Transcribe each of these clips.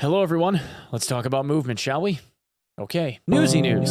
Hello, everyone. Let's talk about movement, shall we? Okay. Newsy news.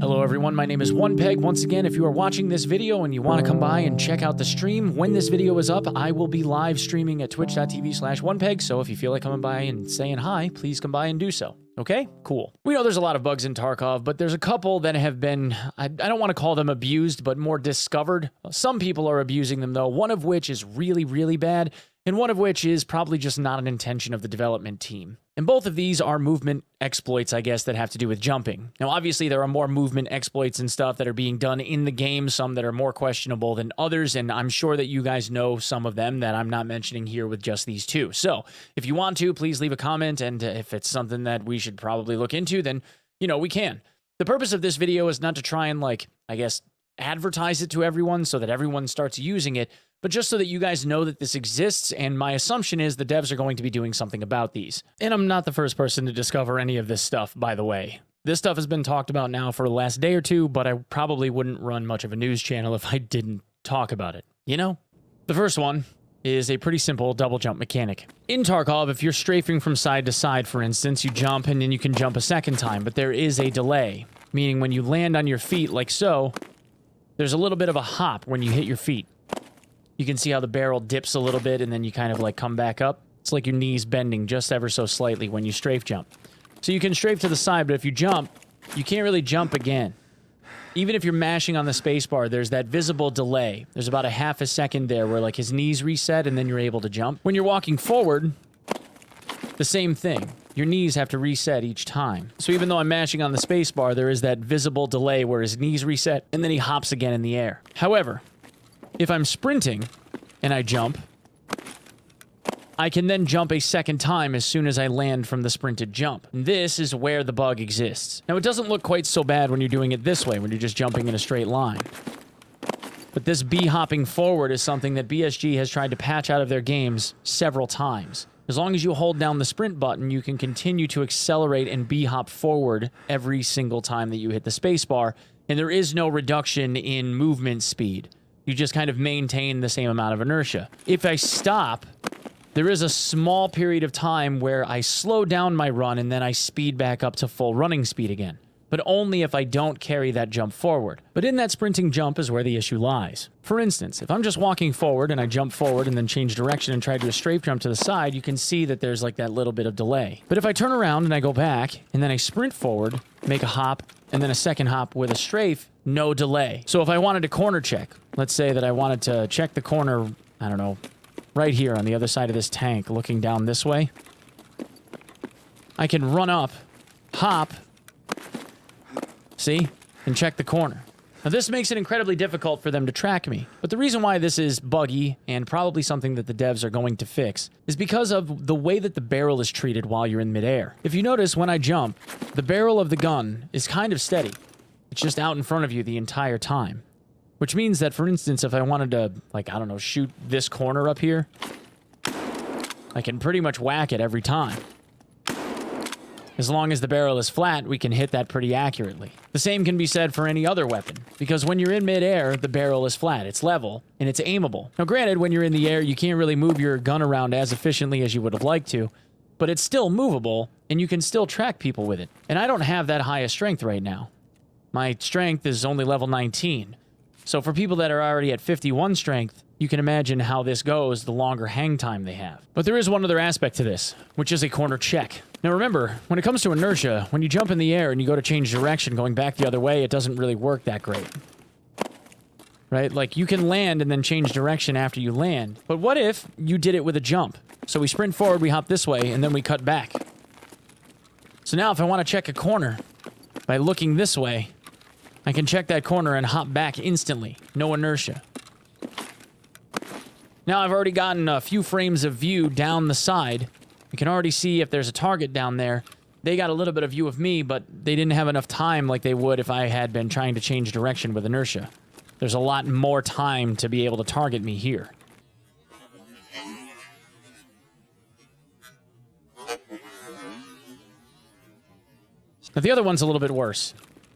Hello, everyone. My name is Onepeg. Once again, if you are watching this video and you want to come by and check out the stream, when this video is up, I will be live streaming at twitch.tv/Onepeg. So if you feel like coming by and saying hi, please come by and do so. Okay? Cool. We know there's a lot of bugs in Tarkov, but there's a couple that have been, I don't want to call them abused, but more discovered. Some people are abusing them, though, one of which is really, really bad, and one of which is probably just not an intention of the development team. And both of these are movement exploits, I guess, that have to do with jumping. Now, obviously, there are more movement exploits and stuff that are being done in the game, some that are more questionable than others, and I'm sure that you guys know some of them that I'm not mentioning here with just these two. So, if you want to, please leave a comment, and if it's something that we should probably look into, then, you know, we can. The purpose of this video is not to try and, like, I guess, advertise it to everyone so that everyone starts using it, but just so that you guys know that this exists, and my assumption is the devs are going to be doing something about these. And I'm not the first person to discover any of this stuff, by the way. This stuff has been talked about now for the last day or two, but I probably wouldn't run much of a news channel if I didn't talk about it, you know? The first one is a pretty simple double jump mechanic. In Tarkov, if you're strafing from side to side, for instance, you jump and then you can jump a second time, but there is a delay, meaning when you land on your feet like so, there's a little bit of a hop when you hit your feet. You can see how the barrel dips a little bit and then you kind of like come back up. It's like your knees bending just ever so slightly when you strafe jump. So you can strafe to the side, but if you jump, you can't really jump again. Even if you're mashing on the spacebar, there's that visible delay. There's about a half a second there where like his knees reset and then you're able to jump. When you're walking forward, the same thing. Your knees have to reset each time. So even though I'm mashing on the spacebar, there is that visible delay where his knees reset and then he hops again in the air. However, if I'm sprinting and I jump, I can then jump a second time as soon as I land from the sprinted jump. This is where the bug exists. Now, it doesn't look quite so bad when you're doing it this way, when you're just jumping in a straight line. But this B-hopping forward is something that BSG has tried to patch out of their games several times. As long as you hold down the sprint button, you can continue to accelerate and B-hop forward every single time that you hit the spacebar, and there is no reduction in movement speed. You just kind of maintain the same amount of inertia. If I stop, there is a small period of time where I slow down my run and then I speed back up to full running speed again. But only if I don't carry that jump forward. But in that sprinting jump is where the issue lies. For instance, if I'm just walking forward and I jump forward and then change direction and try to do a strafe jump to the side, you can see that there's like that little bit of delay. But if I turn around and I go back and then I sprint forward, make a hop, and then a second hop with a strafe, no delay. So if I wanted to corner check, let's say that I wanted to check the corner, I don't know, right here on the other side of this tank, looking down this way, I can run up, hop, see, and check the corner. Now this makes it incredibly difficult for them to track me, but the reason why this is buggy, and probably something that the devs are going to fix, is because of the way that the barrel is treated while you're in midair. If you notice, when I jump, the barrel of the gun is kind of steady. It's just out in front of you the entire time. Which means that, for instance, if I wanted to, like, I don't know, shoot this corner up here, I can pretty much whack it every time. As long as the barrel is flat, we can hit that pretty accurately. The same can be said for any other weapon, because when you're in midair, the barrel is flat, it's level, and it's aimable. Now granted, when you're in the air, you can't really move your gun around as efficiently as you would have liked to, but it's still movable, and you can still track people with it. And I don't have that high a strength right now. My strength is only level 19. So for people that are already at 51 strength, you can imagine how this goes the longer hang time they have. But there is one other aspect to this, which is a corner check. Now remember, when it comes to inertia, when you jump in the air and you go to change direction going back the other way, it doesn't really work that great. Right? Like, you can land and then change direction after you land. But what if you did it with a jump? So we sprint forward, we hop this way, and then we cut back. So now if I want to check a corner by looking this way, I can check that corner and hop back instantly. No inertia. Now I've already gotten a few frames of view down the side. You can already see if there's a target down there. They got a little bit of view of me, but they didn't have enough time like they would if I had been trying to change direction with inertia. There's a lot more time to be able to target me here. Now the other one's a little bit worse.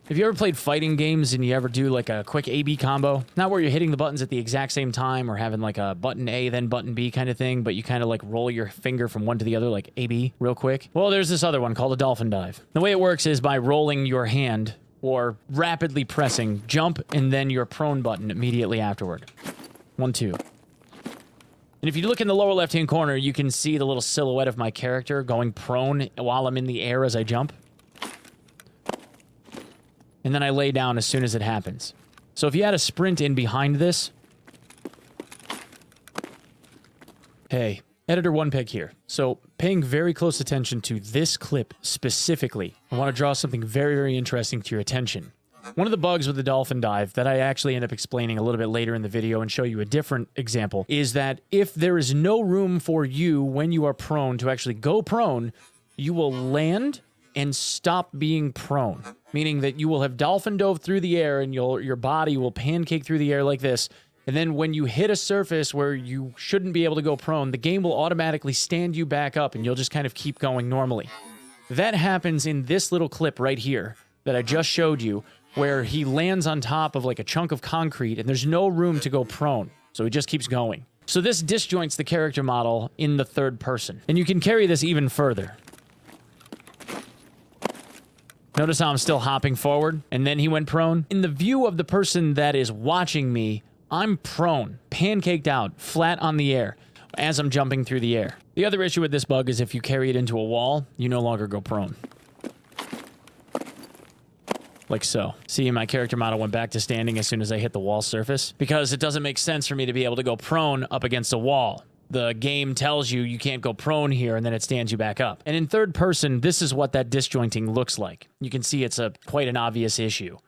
If you ever played fighting games and you ever do like a quick A-B combo, not where you're hitting the buttons at the exact same time or having like a button A, then button B kind of thing, but you kind of like roll your finger from one to the other, like A-B real quick. Well, there's this other one called a dolphin dive. The way it works is by rolling your hand or rapidly pressing jump and then your prone button immediately afterward. 1, 2. And if you look in the lower left-hand corner, you can see the little silhouette of my character going prone while I'm in the air as I jump. And then I lay down as soon as it happens. So if you had a sprint in behind this... Hey, Editor Onepeg here. So, paying very close attention to this clip specifically, I want to draw something very, very interesting to your attention. One of the bugs with the dolphin dive that I actually end up explaining a little bit later in the video and show you a different example is that if there is no room for you when you are prone to actually go prone, you will land and stop being prone. Meaning that you will have dolphin dove through the air and your body will pancake through the air like this. And then when you hit a surface where you shouldn't be able to go prone, the game will automatically stand you back up and you'll just kind of keep going normally. That happens in this little clip right here that I just showed you, where he lands on top of like a chunk of concrete and there's no room to go prone. So he just keeps going. So this disjoints the character model in the third person. And you can carry this even further. Notice how I'm still hopping forward, and then he went prone? In the view of the person that is watching me, I'm prone, pancaked out, flat on the air, as I'm jumping through the air. The other issue with this bug is if you carry it into a wall, you no longer go prone. Like so. See, my character model went back to standing as soon as I hit the wall surface, because it doesn't make sense for me to be able to go prone up against a wall. The game tells you you can't go prone here, and then it stands you back up. And in third person, this is what that disjointing looks like. You can see it's quite an obvious issue.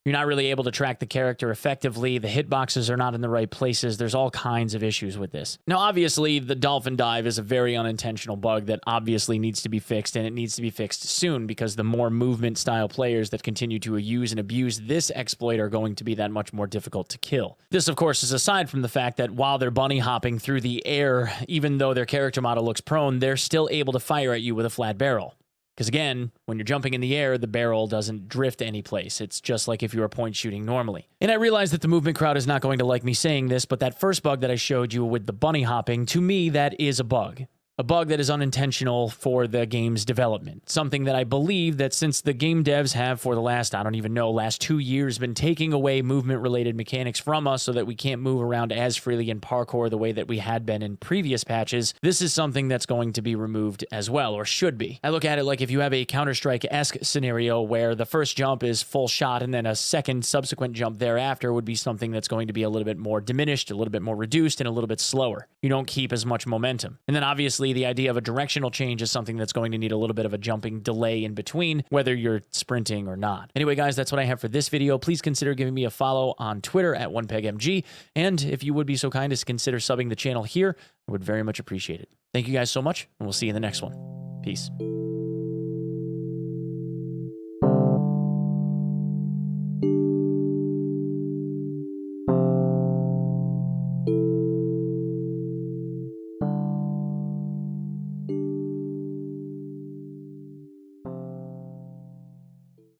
You're not really able to track the character effectively. The hitboxes are not in the right places. There's all kinds of issues with this. Now, obviously, the dolphin dive is a very unintentional bug that obviously needs to be fixed, and it needs to be fixed soon because the more movement-style players that continue to use and abuse this exploit are going to be that much more difficult to kill. This, of course, is aside from the fact that while they're bunny hopping through the air, even though their character model looks prone, they're still able to fire at you with a flat barrel. Because again, when you're jumping in the air, the barrel doesn't drift any place. It's just like if you were point shooting normally. And I realize that the movement crowd is not going to like me saying this, but that first bug that I showed you with the bunny hopping, to me, that is a bug. A bug that is unintentional for the game's development. Something that I believe that since the game devs have for the last, I don't even know, last 2 years been taking away movement-related mechanics from us so that we can't move around as freely in parkour the way that we had been in previous patches, this is something that's going to be removed as well, or should be. I look at it like if you have a Counter-Strike-esque scenario where the first jump is full shot and then a second subsequent jump thereafter would be something that's going to be a little bit more diminished, a little bit more reduced, and a little bit slower. You don't keep as much momentum. And then obviously the idea of a directional change is something that's going to need a little bit of a jumping delay in between, whether you're sprinting or not. Anyway, guys, that's what I have for this video. Please consider giving me a follow on Twitter at OnePegMG. And if you would be so kind as to consider subbing the channel here, I would very much appreciate it. Thank you guys so much, and we'll see you in the next one. Peace.